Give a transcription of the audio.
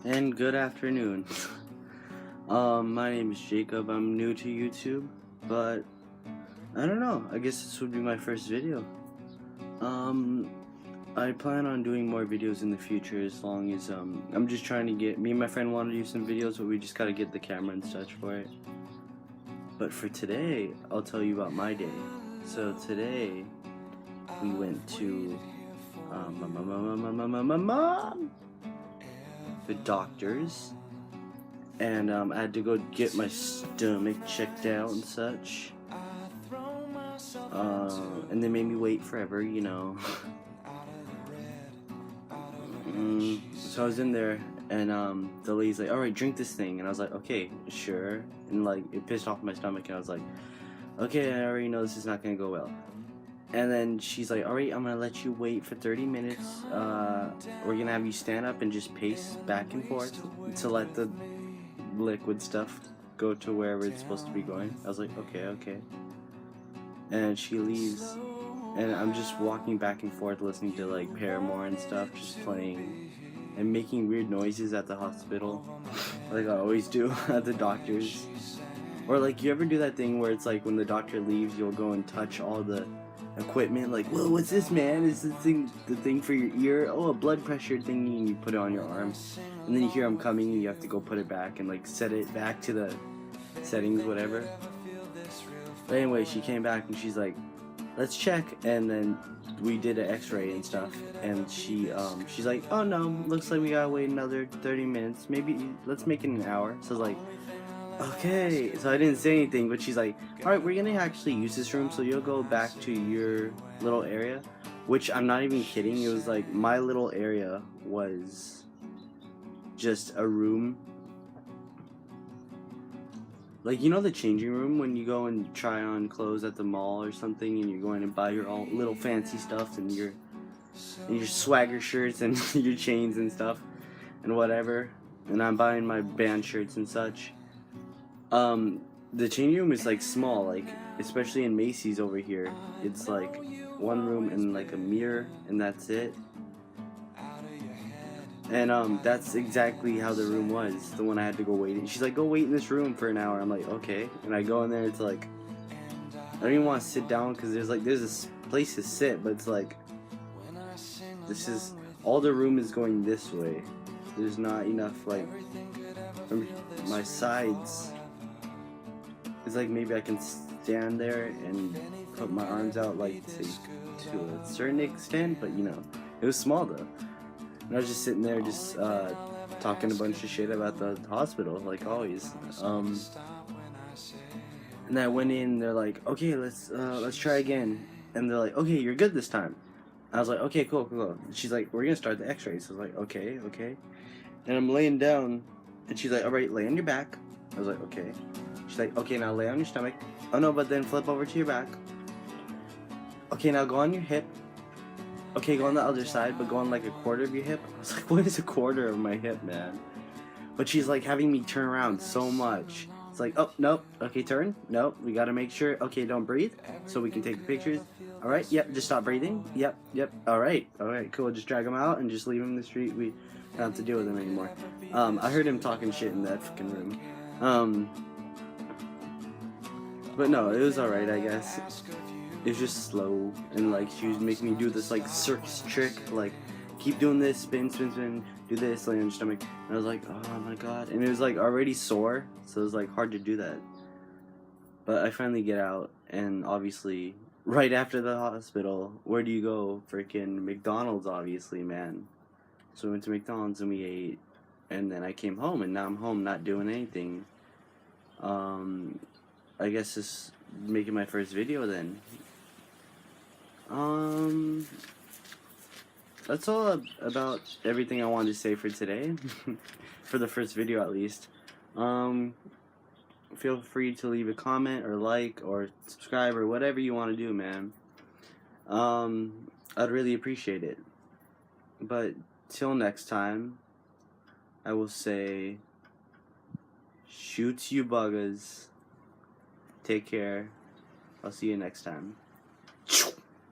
And good afternoon. My name is Jacob. I'm new to YouTube, but I don't know. I guess this would be my first video. Um, I plan on doing more videos in the future as long as I'm just trying to get me and my friend want to do some videos, but we just gotta get the camera and such for it. But for today, I'll tell you about my day. So today we went to the doctor's. And I had to go get my stomach checked out and such. And they made me wait forever, you know. So I was in there, and the lady's like, "All right, drink this thing," and I was like, "Okay, sure." And like, it pissed off my stomach, and I was like, "Okay, I already know this is not gonna go well." And then she's like, "All right, I'm gonna let you wait for 30 minutes. We're gonna have you stand up and just pace back and forth to let the liquid stuff go to wherever it's supposed to be going." I was like, okay. And she leaves, and I'm just walking back and forth listening to like Paramore and stuff, just playing and making weird noises at the hospital, like I always do at the doctor's. Or like, you ever do that thing where it's like when the doctor leaves, you'll go and touch all the equipment, like, "Whoa, what's this, man? Is this thing the thing for your ear? Oh, a blood pressure thingy," and you put it on your arm, and then you hear him coming, and you have to go put it back and like set it back to the settings, whatever. But anyway, she came back and she's like, "Let's check," and then we did an X-ray and stuff, and she's like, "Oh no, looks like we gotta wait another 30 minutes. Maybe let's make it an hour." So I was like, "Okay." So I didn't say anything, but she's like, "All right, we're gonna actually use this room, so you'll go back to your little area," which I'm not even kidding. It was like my little area was just a room, like, you know, the changing room when you go and try on clothes at the mall or something, and you're going to buy your own little fancy stuff and your swagger shirts and your chains and stuff and whatever. And I'm buying my band shirts and such. The changing room is like small, like especially in Macy's over here. It's like one room and like a mirror, and that's it. And that's exactly how the room was, the one I had to go wait in. She's like, "Go wait in this room for an hour." I'm like, "Okay." And I go in there, it's like, I don't even want to sit down because there's this place to sit, but it's like, this is, all the room is going this way. There's not enough, like, from my sides. It's like maybe I can stand there and put my arms out, like, to a certain extent, but you know, it was small though. And I was just sitting there, just talking a bunch of shit about the hospital, like always. And I went in. They're like, "Okay, let's try again." And they're like, "Okay, you're good this time." I was like, "Okay, cool. She's like, "We're gonna start the X-ray." So I was like, "Okay." And I'm laying down, and she's like, "All right, lay on your back." I was like, "Okay." She's like, "Okay, now lay on your stomach." "Oh no, but then flip over to your back." "Okay, now go on your hip." "Okay, go on the other side, but go on like a quarter of your hip." I was like, "What is a quarter of my hip, man?" But she's like having me turn around so much. It's like, "Oh, nope. Okay, turn. Nope. We gotta make sure. Okay, don't breathe so we can take pictures. All right. Yep. Just stop breathing. Yep. All right. Cool. Just drag him out and just leave him in the street. We don't have to deal with him anymore." I heard him talking shit in that fucking room. But no, it was alright, I guess. It was just slow, and like she was making me do this like circus trick, like keep doing this, spin, do this, lay on your stomach. And I was like, "Oh my god!" And it was like already sore, so it was like hard to do that. But I finally get out, and obviously, right after the hospital, where do you go? Freaking McDonald's, obviously, man. So we went to McDonald's and we ate, and then I came home, and now I'm home, not doing anything. I guess this making my first video then. That's all about everything I wanted to say for today. For the first video, at least. Feel free to leave a comment or like or subscribe or whatever you want to do, man. I'd really appreciate it. But till next time, I will say, shoots you buggers. Take care. I'll see you next time.